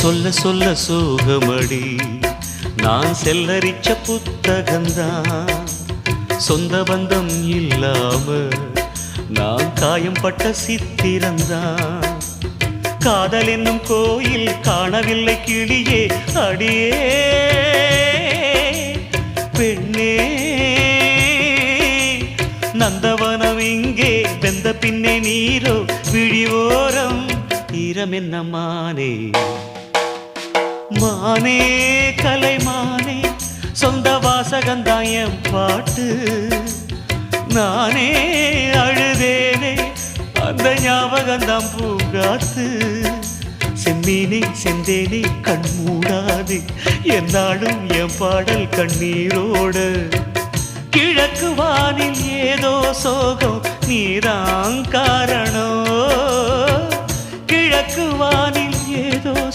சொல்ல சொல்ல சோகமடி நான் செல்லரிச்ச புத்தகந்தான் சொந்த பந்தம் இல்லாம நான் காயம்பட்ட சித்திரந்தான் காதல் என்னும் கோயில் காணவில்லை கிளியே அடியே பெண்ணே நந்தவனம் இங்கே வெந்த பின்னே நீரோ விழிவோரம் ஈரம் என்ன மானே மானே கலைமானே சொந்த வாசகந்தாயம் பாட்டு நானே அழுதேனே அந்த ஞாபகந்தாம் பூங்காத்து செம்மீனே செந்தேனே கண் மூடாது என்னாலும் என் பாடல் கண்ணீரோடு கிழக்கு வானில் ஏதோ சோகம் நீதான் காரணம் கிழக்கு வானில்